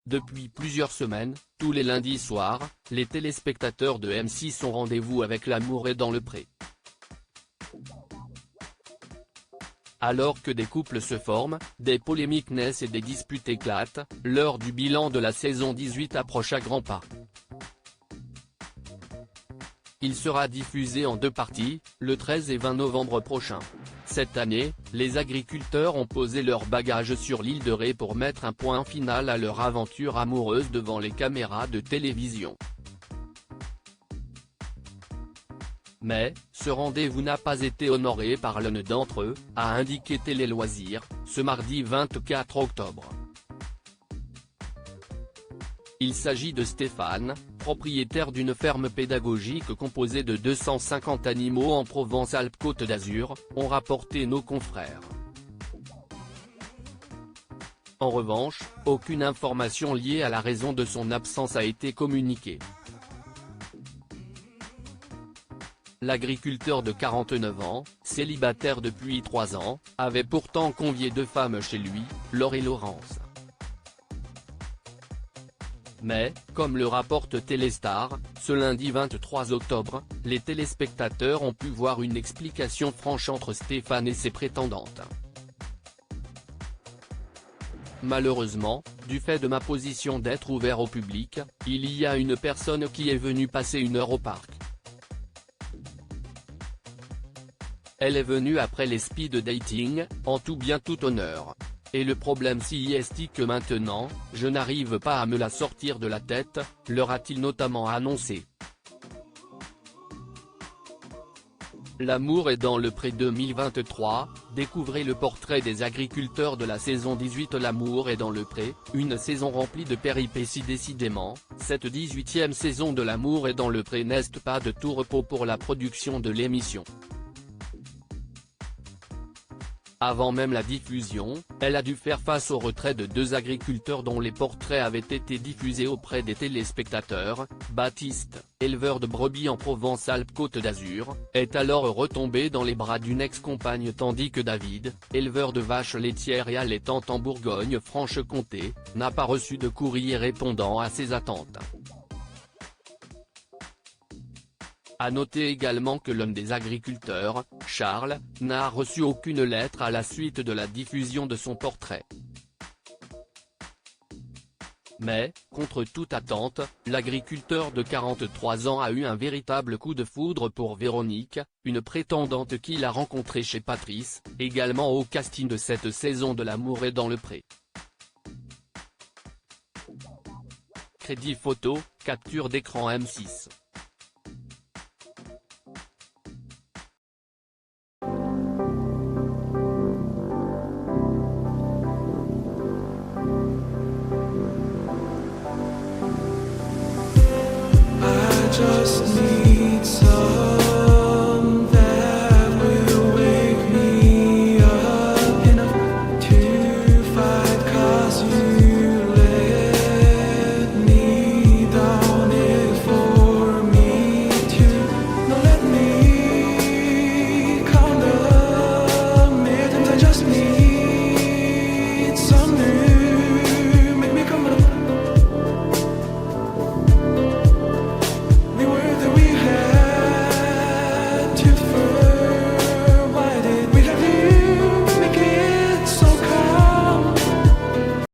Depuis plusieurs semaines, tous les lundis soirs, les téléspectateurs de M6 ont rendez-vous avec L'amour est dans le pré. Alors que des couples se forment, des polémiques naissent et des disputes éclatent, l'heure du bilan de la saison 18 approche à grands pas. Il sera diffusé en deux parties, le 13 et 20 novembre prochain. Cette année, les agriculteurs ont posé leurs bagages sur l'île de Ré pour mettre un point final à leur aventure amoureuse devant les caméras de télévision. Mais, ce rendez-vous n'a pas été honoré par l'un d'entre eux, a indiqué Télé Loisirs, ce mardi 24 octobre. Il s'agit de Stéphane, propriétaire d'une ferme pédagogique composée de 250 animaux en Provence-Alpes-Côte d'Azur, ont rapporté nos confrères. En revanche, aucune information liée à la raison de son absence a été communiquée. L'agriculteur de 49 ans, célibataire depuis 3 ans, avait pourtant convié 2 femmes chez lui, Laure et Laurence. Mais, comme le rapporte Téléstar, ce lundi 23 octobre, les téléspectateurs ont pu voir une explication franche entre Stéphane et ses prétendantes. Malheureusement, du fait de ma position d'être ouvert au public, il y a une personne qui est venue passer 1 heure au parc. Elle est venue après les speed dating, en tout bien tout honneur. Et le problème c'est que maintenant, je n'arrive pas à me la sortir de la tête, leur a-t-il notamment annoncé. L'amour est dans le pré 2023, découvrez le portrait des agriculteurs de la saison 18. L'amour est dans le pré, une saison remplie de péripéties. Décidément, cette 18e saison de L'amour est dans le pré n'est pas de tout repos pour la production de l'émission. Avant même la diffusion, elle a dû faire face au retrait de 2 agriculteurs dont les portraits avaient été diffusés auprès des téléspectateurs. Baptiste, éleveur de brebis en Provence-Alpes-Côte d'Azur, est alors retombé dans les bras d'une ex-compagne tandis que David, éleveur de vaches laitières et allaitantes en Bourgogne-Franche-Comté, n'a pas reçu de courrier répondant à ses attentes. À noter également que l'un des agriculteurs, Charles, n'a reçu aucune lettre à la suite de la diffusion de son portrait. Mais, contre toute attente, l'agriculteur de 43 ans a eu un véritable coup de foudre pour Véronique, une prétendante qu'il a rencontrée chez Patrice, également au casting de cette saison de L'amour est dans le pré. Crédit photo, capture d'écran M6.